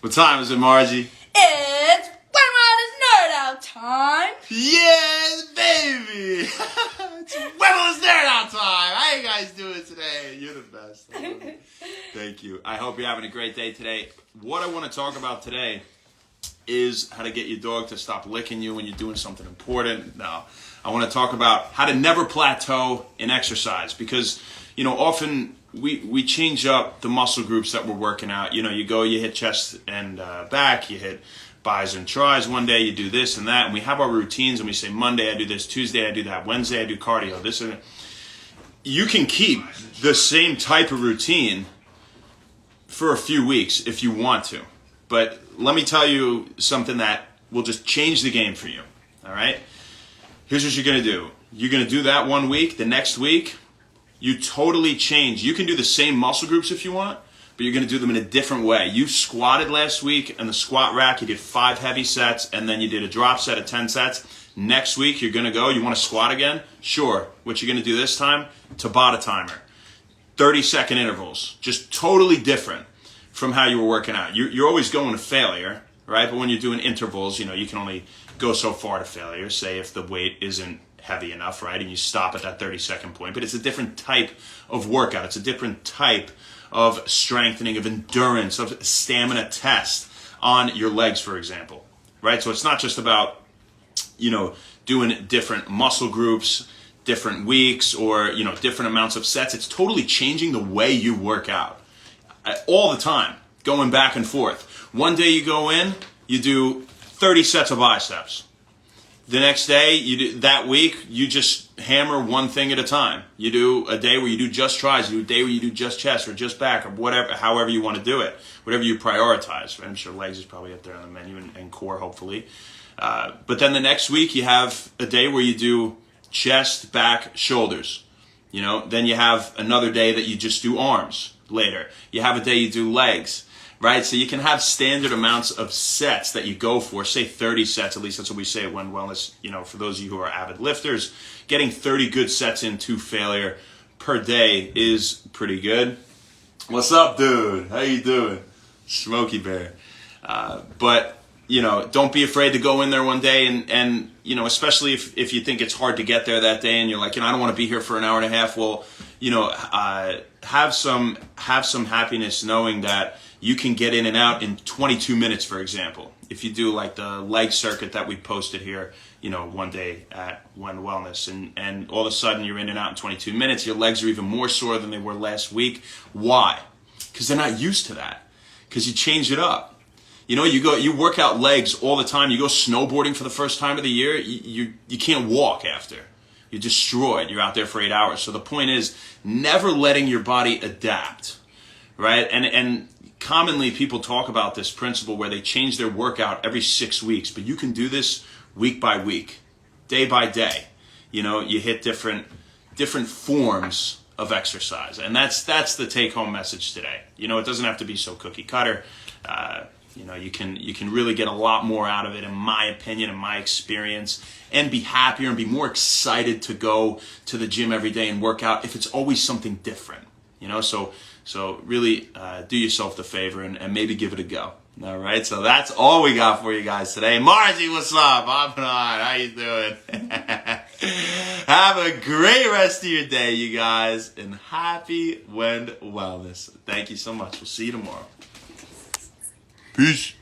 What time is it, Margie? It's Wendell's Nerd Out time. Yes, baby! It's Wendell's Nerd Out time! How you guys doing today? You're the best. I love you. Thank you. I hope you're having a great day today. What I want to talk about today is how to get your dog to stop licking you when you're doing something important. No, I want to talk about how to never plateau in exercise because, often we change up the muscle groups that we're working out. You hit chest and back, you hit bis and tris one day, you do this and that, and we have our routines and we say Monday I do this, Tuesday I do that, Wednesday I do cardio, this and that. You can keep the same type of routine for a few weeks if you want to. But let me tell you something that will just change the game for you, all right? Here's what you're going to do. You're going to do that 1 week. The next week, you totally change. You can do the same muscle groups if you want, but you're going to do them in a different way. You squatted last week in the squat rack. You did 5 heavy sets, and then you did a drop set of 10 sets. Next week, you're going to go. You want to squat again? Sure. What you're going to do this time? Tabata timer. 30-second intervals. Just totally different from how you were working out. You're always going to failure, right? But when you're doing intervals, you can only go so far to failure. Say if the weight isn't heavy enough, right? And you stop at that 30-second point. But it's a different type of workout. It's a different type of strengthening, of endurance, of stamina test on your legs, for example, right? So it's not just about, doing different muscle groups, different weeks, or, different amounts of sets. It's totally changing the way you work out. All the time, going back and forth. One day you go in, you do 30 sets of biceps. The next day, that week, you just hammer one thing at a time. You do a day where you do just tris, you do a day where you do just chest or just back or whatever, however you want to do it, whatever you prioritize. Right? I'm sure legs is probably up there on the menu and core, hopefully. But then the next week, you have a day where you do chest, back, shoulders. Then you have another day that you just do arms. Later, you have a day you do legs, right? So you can have standard amounts of sets that you go for, say 30 sets, at least that's what we say at When Wellness, for those of you who are avid lifters, getting 30 good sets into failure per day is pretty good. What's up, dude? How you doing? Smokey Bear. But don't be afraid to go in there one day and especially if you think it's hard to get there that day and you're like, I don't want to be here for an hour and a half. Well, have some happiness knowing that you can get in and out in 22 minutes, for example. If you do like the leg circuit that we posted here, one day at When Wellness, and all of a sudden you're in and out in 22 minutes, your legs are even more sore than they were last week. Why? Because they're not used to that. Because you change it up. You work out legs all the time. You go snowboarding for the first time of the year, you can't walk after. You're destroyed. You're out there for 8 hours. So the point is never letting your body adapt, right? And commonly people talk about this principle where they change their workout every 6 weeks, but you can do this week by week, day by day. You hit different forms of exercise. And that's the take-home message today. It doesn't have to be so cookie cutter. You can really get a lot more out of it, in my opinion, in my experience, and be happier and be more excited to go to the gym every day and work out if it's always something different. So really do yourself the favor and maybe give it a go. All right, so that's all we got for you guys today. Margie, what's up? Hopping on. How you doing? Have a great rest of your day, you guys, and happy When Wellness. Thank you so much. We'll see you tomorrow. Peace.